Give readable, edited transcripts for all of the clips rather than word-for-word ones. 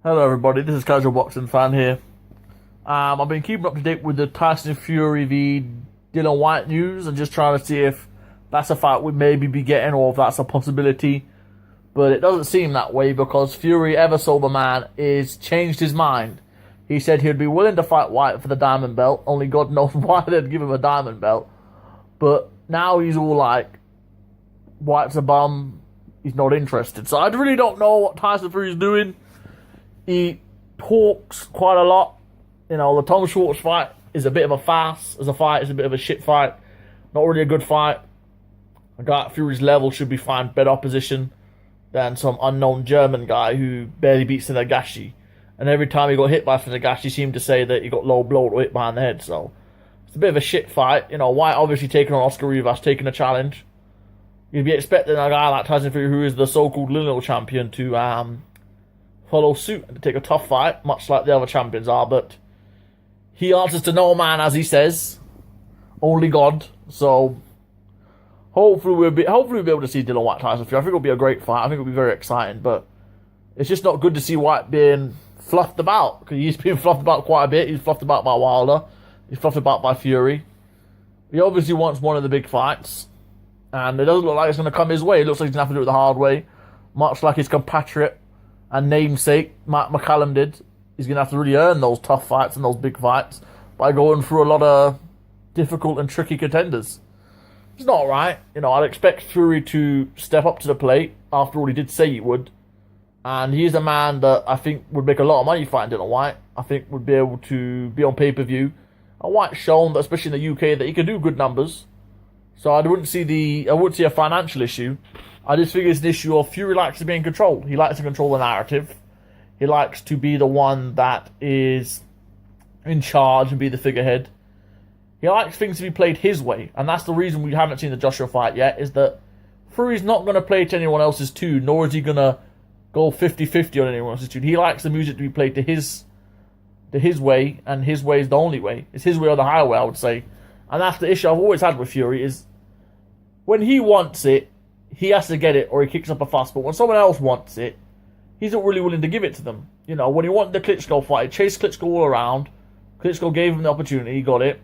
Hello everybody, this is Casual Boxing Fan here. I've been keeping up to date with the Tyson Fury v Dillian Whyte news and just trying to see if that's a fight we maybe be getting or if that's a possibility. But it doesn't seem that way because Fury, ever sober man, is changed his mind. He said he'd be willing to fight Whyte for the diamond belt, only God knows why they'd give him a diamond belt. But now he's all like, Whyte's a bum, he's not interested. So I really don't know what Tyson Fury's doing. He talks quite a lot. You know, the Tom Schwartz fight is a bit of a farce. As a fight, it's a bit of a shit fight. Not really a good fight. A guy at Fury's level should be finding better opposition than some unknown German guy who barely beats Nagashi. And every time he got hit by Nagashi, he seemed to say that he got low blow or hit behind the head. So it's a bit of a shit fight. You know, Whyte obviously taking on Oscar Rivas, taking a challenge. You'd be expecting a guy like Tyson Fury, who is the so-called little champion, to follow suit and to take a tough fight, much like the other champions are, but he answers to no man, as he says, only God. So hopefully we'll be able to see Dillian Whyte Tyson Fury. I think it'll be a great fight. I think it'll be very exciting, but it's just not good to see Whyte being fluffed about, because he's been fluffed about quite a bit. He's fluffed about by Wilder, he's fluffed about by Fury. He obviously wants one of the big fights, and it doesn't look like it's going to come his way. It looks like he's going to have to do it the hard way, much like his compatriot and namesake Matt McCallum did. He's going to have to really earn those tough fights and those big fights by going through a lot of difficult and tricky contenders. It's not right. You know, I'd expect Fury to step up to the plate. After all, he did say he would. And he's a man that I think would make a lot of money fighting Dillian Whyte. I think would be able to be on pay-per-view. And Whyte's shown that, especially in the UK, that he can do good numbers. So I wouldn't see a financial issue. I just think it's an issue of Fury likes to be in control. He likes to control the narrative. He likes to be the one that is in charge and be the figurehead. He likes things to be played his way. And that's the reason we haven't seen the Joshua fight yet, is that Fury's not going to play to anyone else's tune, nor is he going to go 50-50 on anyone else's tune. He likes the music to be played to his way, and his way is the only way. It's his way or the highway, I would say. And that's the issue I've always had with Fury, is when he wants it, he has to get it or he kicks up a fuss. But when someone else wants it, he's not really willing to give it to them. You know, when he wanted the Klitschko fight, he chased Klitschko all around. Klitschko gave him the opportunity, he got it.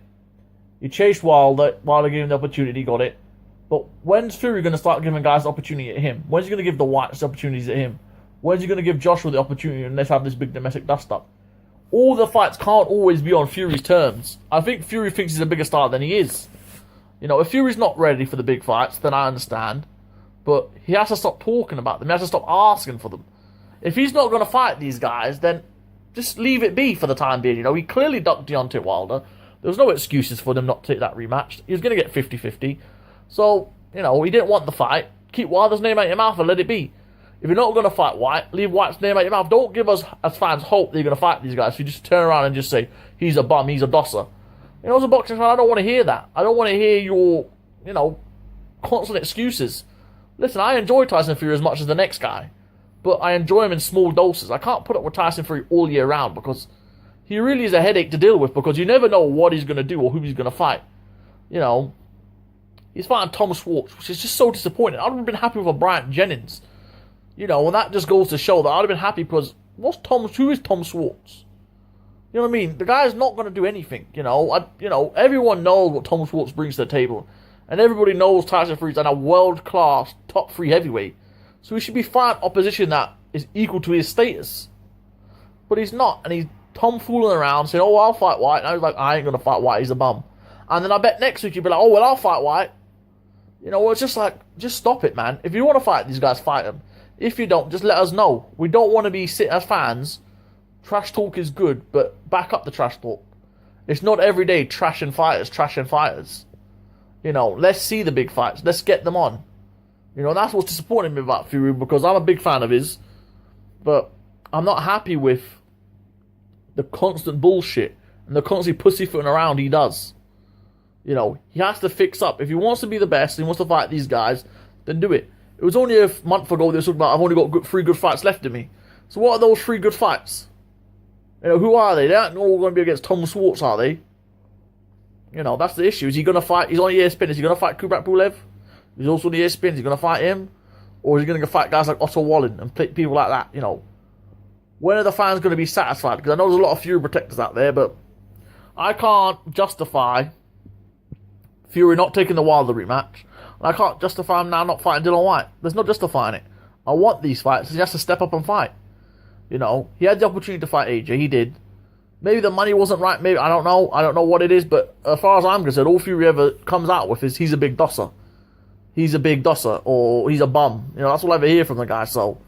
He chased Wilder gave him the opportunity, he got it. But when's Fury going to start giving guys the opportunity at him? When's he going to give the Whytes the opportunities at him? When's he going to give Joshua the opportunity and let's have this big domestic dust-up? All the fights can't always be on Fury's terms. I think Fury thinks he's a bigger star than he is. You know, if Fury's not ready for the big fights, then I understand. But he has to stop talking about them. He has to stop asking for them. If he's not going to fight these guys, then just leave it be for the time being. You know, he clearly ducked Deontay Wilder. There was no excuses for them not to take that rematch. He was going to get 50-50. So, you know, he didn't want the fight. Keep Wilder's name out your mouth and let it be. If you're not going to fight Whyte, leave Whyte's name out your mouth. Don't give us, as fans, hope that you're going to fight these guys. So you just turn around and just say, he's a bum, he's a dosser. You know, as a boxing fan, I don't want to hear that. I don't want to hear your, you know, constant excuses. Listen, I enjoy Tyson Fury as much as the next guy, but I enjoy him in small doses. I can't put up with Tyson Fury all year round because he really is a headache to deal with, because you never know what he's going to do or who he's going to fight. You know, he's fighting Tom Schwartz, which is just so disappointing. I would have been happy with a Bryant Jennings. You know, and that just goes to show that I would have been happy because who is Tom Schwartz? You know what I mean? The guy's not going to do anything, you know. Everyone knows what Tom Schwartz brings to the table. And everybody knows Tyson Fury's a world-class, top-3 heavyweight. So he should be fighting opposition that is equal to his status. But he's not. And he's tomfooling around, saying, oh, I'll fight Whyte. And I was like, I ain't going to fight Whyte, he's a bum. And then I bet next week he'll be like, oh, well, I'll fight Whyte. You know, it's just like, just stop it, man. If you want to fight these guys, fight them. If you don't, just let us know. We don't want to be sitting as fans. Trash talk is good, but back up the trash talk. It's not every day trashing fighters. You know, let's see the big fights. Let's get them on. You know, that's what's disappointing me about Fury, because I'm a big fan of his, but I'm not happy with the constant bullshit and the constant pussyfooting around he does. You know, he has to fix up. If he wants to be the best, he wants to fight these guys, then do it. It was only a month ago they were talking about, I've only got 3 good fights left in me. So what are those 3 good fights? You know, who are they? They aren't all going to be against Tom Schwartz, are they? You know, that's the issue. Is he going to fight? He's on ESPN. Is he going to fight Kubrat Pulev? He's also on ESPN. Is he going to fight him? Or is he going to fight guys like Otto Wallen and people like that? You know, when are the fans going to be satisfied? Because I know there's a lot of Fury protectors out there, but I can't justify Fury not taking the Wilder rematch. And I can't justify him now not fighting Dillian Whyte. There's no justifying it. I want these fights. He has to step up and fight. You know, he had the opportunity to fight AJ. He did. Maybe the money wasn't right. Maybe, I don't know. I don't know what it is. But as far as I'm concerned, all Fury ever comes out with is he's a big dosser. He's a big dosser. Or he's a bum. You know, that's all I ever hear from the guy. So,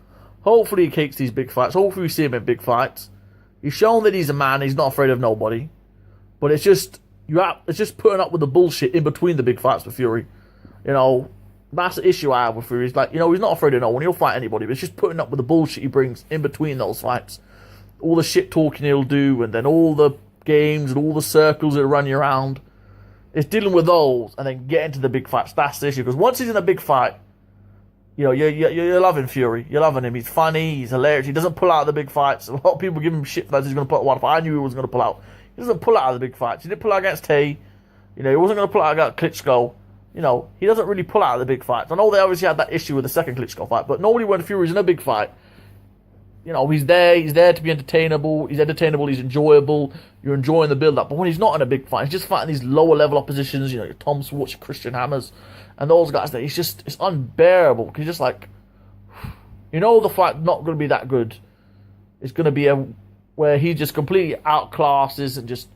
hopefully he takes these big fights. Hopefully we see him in big fights. He's shown that he's a man. He's not afraid of nobody. But it's just putting up with the bullshit in between the big fights for Fury. You know, that's the issue I have with Fury. He's like, you know, he's not afraid of no one. He'll fight anybody. But it's just putting up with the bullshit he brings in between those fights. All the shit talking he'll do, and then all the games and all the circles that run you around. It's dealing with those and then getting to the big fights. That's the issue. Because once he's in a big fight, you know, you're loving Fury. You're loving him. He's funny. He's hilarious. He doesn't pull out of the big fights. A lot of people give him shit for that. He's going to pull out one fight. I knew he was going to pull out. He doesn't pull out of the big fights. He didn't pull out against Tay. You know, he wasn't going to pull out against Klitschko. You know, he doesn't really pull out of the big fights. I know they obviously had that issue with the second Klitschko fight, but normally when Fury's in a big fight, you know, he's there to be entertainable. He's entertainable, he's enjoyable. You're enjoying the build-up. But when he's not in a big fight, he's just fighting these lower-level oppositions, you know, your Tom Swartz, your Christian Hammers, and those guys there. It's unbearable. He's just like, you know, the fight's not going to be that good. It's going to be where he just completely outclasses and just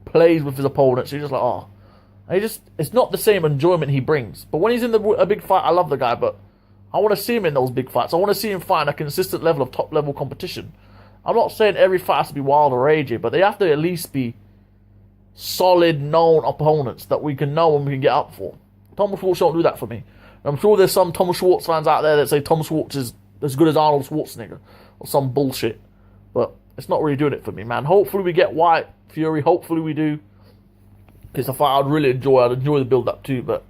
plays with his opponents. So you're just like, oh. And it's not the same enjoyment he brings. But when he's in a big fight, I love the guy, but I want to see him in those big fights. I want to see him fight a consistent level of top-level competition. I'm not saying every fight has to be Wilder or AJ, but they have to at least be solid, known opponents that we can know and we can get up for. Tom Schwartz don't do that for me. I'm sure there's some Tom Schwartz fans out there that say Tom Schwartz is as good as Arnold Schwarzenegger or some bullshit. But it's not really doing it for me, man. Hopefully we get Whyte, Fury. Hopefully we do. It's a fight I'd really enjoy. I'd enjoy the build-up too, but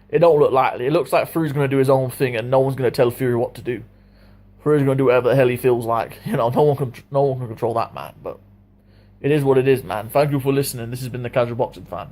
it don't look likely. It looks like Fury's going to do his own thing and no one's going to tell Fury what to do. Fury's going to do whatever the hell he feels like. You know, no one can control that man. But it is what it is, man. Thank you for listening. This has been the Casual Boxing Fan.